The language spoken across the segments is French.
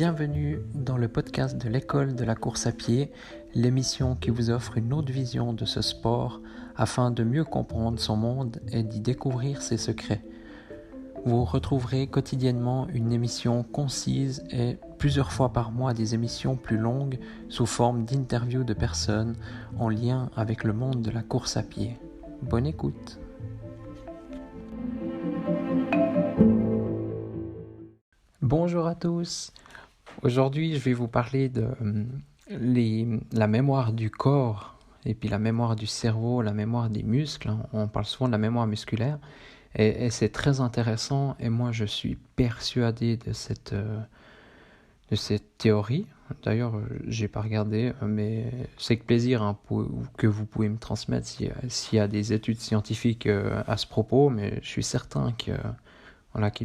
Bienvenue dans le podcast de l'école de la course à pied, l'émission qui vous offre une autre vision de ce sport afin de mieux comprendre son monde et d'y découvrir ses secrets. Vous retrouverez quotidiennement une émission concise et plusieurs fois par mois des émissions plus longues sous forme d'interviews de personnes en lien avec le monde de la course à pied. Bonne écoute! Bonjour à tous! Aujourd'hui, je vais vous parler de la mémoire du corps et puis la mémoire du cerveau, la mémoire des muscles. On parle souvent de la mémoire musculaire et c'est très intéressant et moi je suis persuadé de cette théorie. D'ailleurs, j'ai pas regardé, mais c'est avec plaisir que vous pouvez me transmettre s'il y a des études scientifiques à ce propos, mais je suis certain qu'il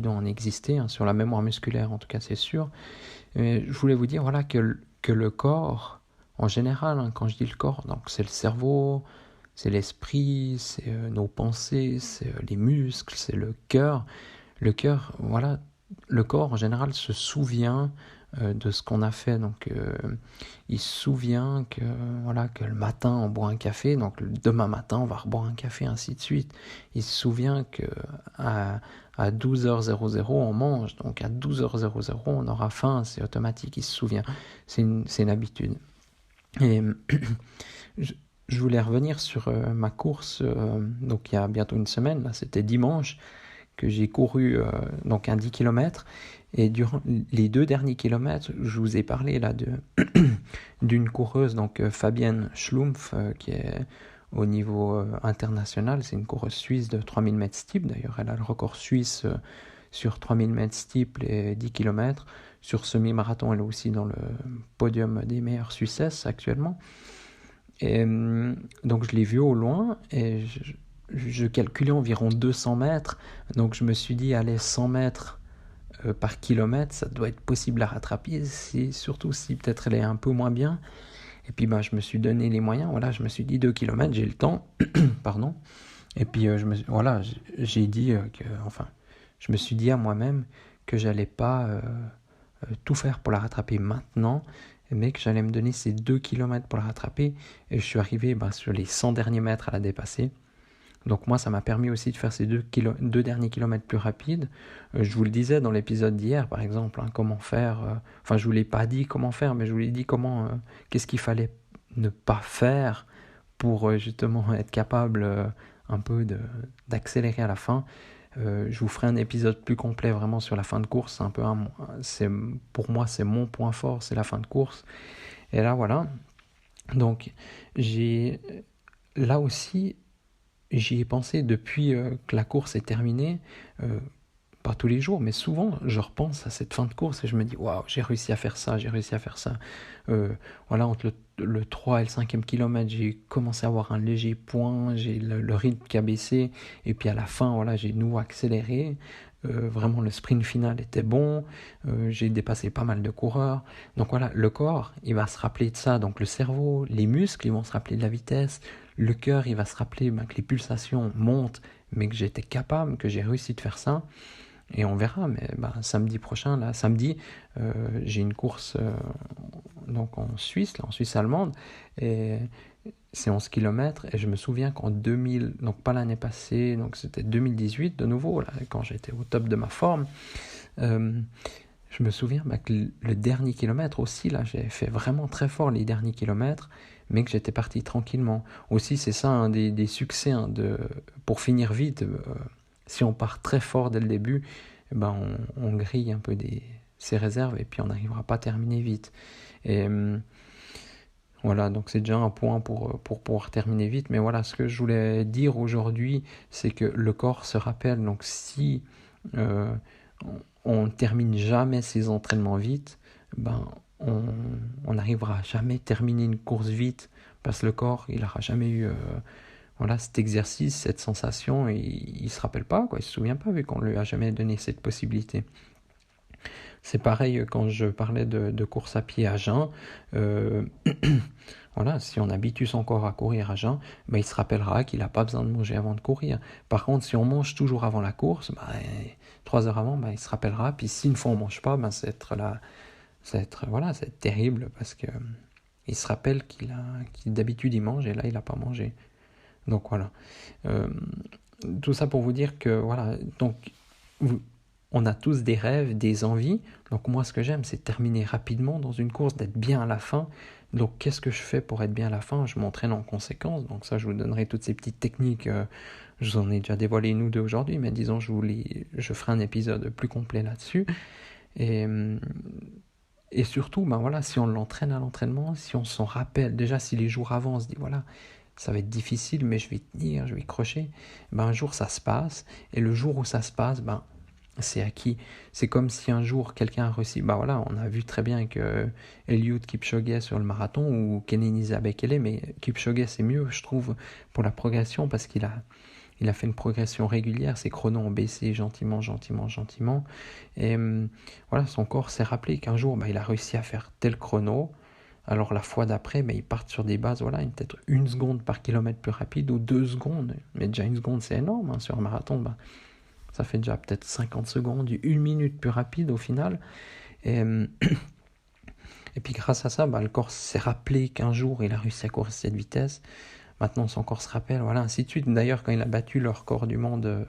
doit en exister, sur la mémoire musculaire, en tout cas c'est sûr. Mais je voulais vous dire que le corps, en général, quand je dis le corps, donc c'est le cerveau, c'est l'esprit, c'est nos pensées, c'est les muscles, c'est le cœur. Le cœur, le corps en général se souvient de ce qu'on a fait. Donc il se souvient que le matin on boit un café, donc demain matin on va reboire un café, ainsi de suite. Il se souvient que à 12h00 on mange, donc à 12h00 on aura faim, c'est automatique, il se souvient. C'est une habitude. Et je voulais revenir sur ma course, donc il y a bientôt une semaine, là, c'était dimanche, que j'ai couru donc un 10 km. Et durant les 2 derniers kilomètres, je vous ai parlé là d'une coureuse, donc Fabienne Schlumpf, qui est au niveau international. C'est une coureuse suisse de 3000 mètres steeple. D'ailleurs, elle a le record suisse sur 3000 mètres steeple et 10 km. Sur semi-marathon, elle est aussi dans le podium des meilleures Suissesses actuellement. Et donc, je l'ai vue au loin et je calculais environ 200 mètres. Donc, je me suis dit, allez, 100 mètres par kilomètre, ça doit être possible à rattraper, surtout si peut-être elle est un peu moins bien. Et puis je me suis donné les moyens, je me suis dit 2 km, j'ai le temps, pardon. Et puis j'ai dit je me suis dit à moi-même que j'allais pas tout faire pour la rattraper maintenant, mais que j'allais me donner ces 2 km pour la rattraper. Et je suis arrivé sur les 100 derniers mètres à la dépasser. Donc moi, ça m'a permis aussi de faire ces 2 derniers kilomètres plus rapides. Je vous le disais dans l'épisode d'hier, par exemple, comment faire. Je vous l'ai pas dit comment faire, mais je vous l'ai dit qu'est-ce qu'il fallait ne pas faire pour justement être capable un peu d'accélérer à la fin. Je vous ferai un épisode plus complet vraiment sur la fin de course. Pour moi, c'est mon point fort, c'est la fin de course. Et là, voilà. Donc, là aussi, j'y ai pensé depuis que la course est terminée, pas tous les jours, mais souvent je repense à cette fin de course et je me dis waouh, j'ai réussi à faire ça. Entre le 3 et le 5e kilomètre, j'ai commencé à avoir un léger point, j'ai le rythme qui a baissé, et puis à la fin, j'ai de nouveau accéléré. Vraiment, le sprint final était bon, j'ai dépassé pas mal de coureurs. Donc le corps, il va se rappeler de ça. Donc le cerveau, les muscles, ils vont se rappeler de la vitesse. Le cœur, il va se rappeler que les pulsations montent, mais que j'étais capable, que j'ai réussi de faire ça. Et on verra, mais samedi prochain, j'ai une course donc en Suisse allemande, et c'est 11 km, et je me souviens qu'en 2000, donc pas l'année passée, donc c'était 2018 de nouveau, quand j'étais au top de ma forme, je me souviens que le dernier kilomètre aussi, j'ai fait vraiment très fort les derniers kilomètres, mais que j'étais parti tranquillement. Aussi, c'est ça un des succès pour finir vite. Si on part très fort dès le début, on grille un peu ses réserves et puis on n'arrivera pas à terminer vite. Et donc c'est déjà un point pour pouvoir terminer vite. Mais ce que je voulais dire aujourd'hui, c'est que le corps se rappelle. Donc si on ne termine jamais ses entraînements vite, on n'arrivera jamais à terminer une course vite, parce que le corps, il n'aura jamais eu cet exercice, cette sensation, et il ne se rappelle pas, il ne se souvient pas, vu qu'on ne lui a jamais donné cette possibilité. C'est pareil quand je parlais de course à pied à jeun. Si on habitue son corps à courir à jeun, il se rappellera qu'il n'a pas besoin de manger avant de courir. Par contre, si on mange toujours avant la course, 3 heures avant, il se rappellera. Puis si une fois on ne mange pas, ça va être terrible parce que il se rappelle qu'il d'habitude il mange et là il n'a pas mangé. Donc voilà. Euh, Tout ça pour vous dire que voilà, donc on a tous des rêves, des envies. Donc moi ce que j'aime c'est terminer rapidement dans une course, d'être bien à la fin. Donc qu'est-ce que je fais pour être bien à la fin? Je m'entraîne en conséquence. Donc ça je vous donnerai toutes ces petites techniques. Je vous en ai déjà dévoilé une ou deux aujourd'hui, mais disons je ferai un épisode plus complet là-dessus. Et, et surtout, ben voilà, si on l'entraîne à l'entraînement, si on s'en rappelle, déjà si les jours avant on se dit voilà, ça va être difficile, mais je vais tenir, je vais crocher, ben un jour ça se passe, et le jour où ça se passe, ben c'est acquis. C'est comme si un jour quelqu'un a réussi, ben voilà, on a vu très bien que Eliud Kipchoge sur le marathon, ou Kenenisa Bekele, mais Kipchoge c'est mieux, je trouve, pour la progression, parce qu'il a fait une progression régulière, ses chronos ont baissé gentiment, gentiment, gentiment. Et voilà, son corps s'est rappelé qu'un jour, il a réussi à faire tel chrono. Alors la fois d'après, ils partent sur des bases, voilà, peut-être 1 seconde par kilomètre plus rapide ou 2 secondes. Mais déjà 1 seconde, c'est énorme. Hein, sur un marathon, ça fait déjà peut-être 50 secondes, 1 minute plus rapide au final. Et, et puis grâce à ça, le corps s'est rappelé qu'un jour, il a réussi à courir cette vitesse. Maintenant, son corps se rappelle, voilà, ainsi de suite. D'ailleurs, quand il a battu le record du monde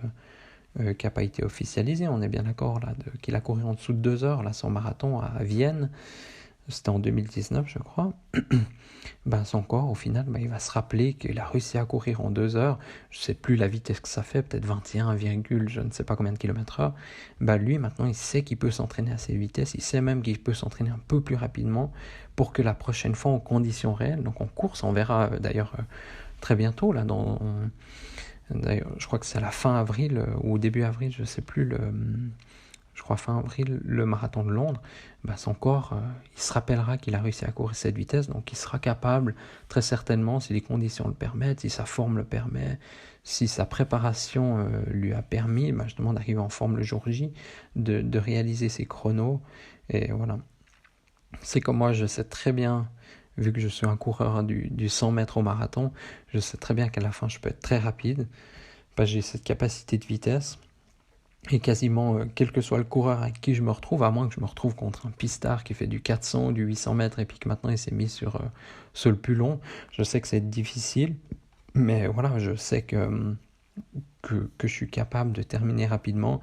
qui n'a pas été officialisé, on est bien d'accord, là, qu'il a couru en dessous de 2 heures, là, son marathon à Vienne, c'était en 2019, je crois. Son corps, au final, il va se rappeler qu'il a réussi à courir en 2 heures. Je ne sais plus la vitesse que ça fait, peut-être 21, je ne sais pas combien de kilomètres heure. Lui, maintenant, il sait qu'il peut s'entraîner à ces vitesses. Il sait même qu'il peut s'entraîner un peu plus rapidement pour que la prochaine fois, en conditions réelles, donc en course, on verra d'ailleurs très bientôt, là, d'ailleurs, je crois que c'est à la fin avril ou début avril, je ne sais plus, je crois fin avril, le marathon de Londres, son corps, il se rappellera qu'il a réussi à courir cette vitesse, donc il sera capable, très certainement, si les conditions le permettent, si sa forme le permet, si sa préparation lui a permis, justement, d'arriver en forme le jour J, de réaliser ses chronos, et voilà. C'est comme moi, je sais très bien, vu que je suis un coureur du 100 mètres au marathon, je sais très bien qu'à la fin, je peux être très rapide, parce que j'ai cette capacité de vitesse. Et quasiment, quel que soit le coureur avec qui je me retrouve, à moins que je me retrouve contre un pistard qui fait du 400, du 800 mètres, et puis que maintenant il s'est mis sur le plus long, je sais que c'est difficile, mais voilà, je sais que je suis capable de terminer rapidement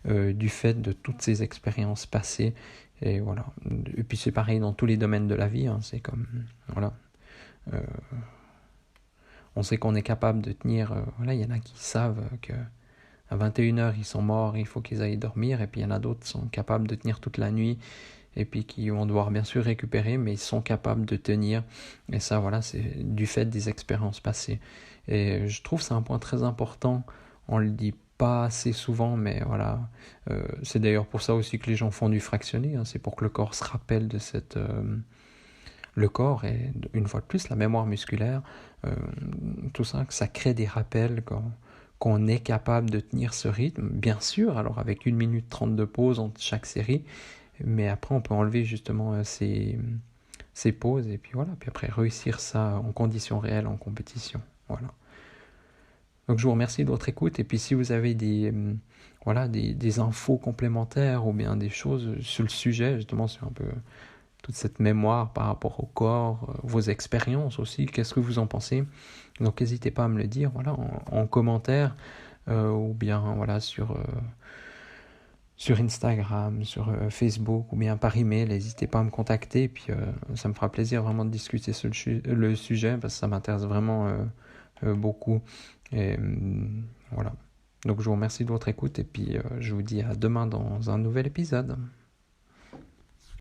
du fait de toutes ces expériences passées. Et voilà. Et puis c'est pareil dans tous les domaines de la vie, hein, c'est comme, voilà. On sait qu'on est capable de tenir, voilà, il y en a qui savent que à 21h, ils sont morts, il faut qu'ils aillent dormir. Et puis il y en a d'autres qui sont capables de tenir toute la nuit et puis qui vont devoir bien sûr récupérer, mais ils sont capables de tenir. Et ça, voilà, c'est du fait des expériences passées. Et je trouve que c'est un point très important. On le dit pas assez souvent, mais voilà. C'est d'ailleurs pour ça aussi que les gens font du fractionné. Hein, c'est pour que le corps se rappelle de cette... le corps et une fois de plus, la mémoire musculaire, tout ça, que ça crée des rappels qu'on est capable de tenir ce rythme, bien sûr, alors avec 1 minute 30 de pause entre chaque série, mais après on peut enlever justement ces pauses, et puis voilà, puis après réussir ça en conditions réelles, en compétition, voilà. Donc je vous remercie de votre écoute, et puis si vous avez des infos complémentaires, ou bien des choses sur le sujet, justement sur un peu toute cette mémoire par rapport au corps, vos expériences aussi, qu'est-ce que vous en pensez? Donc n'hésitez pas à me le dire, voilà, en commentaire, ou bien voilà sur Instagram, sur Facebook, ou bien par email. N'hésitez pas à me contacter, et puis ça me fera plaisir vraiment de discuter sur le sujet, parce que ça m'intéresse vraiment beaucoup. Et voilà. Donc je vous remercie de votre écoute, et puis je vous dis à demain dans un nouvel épisode.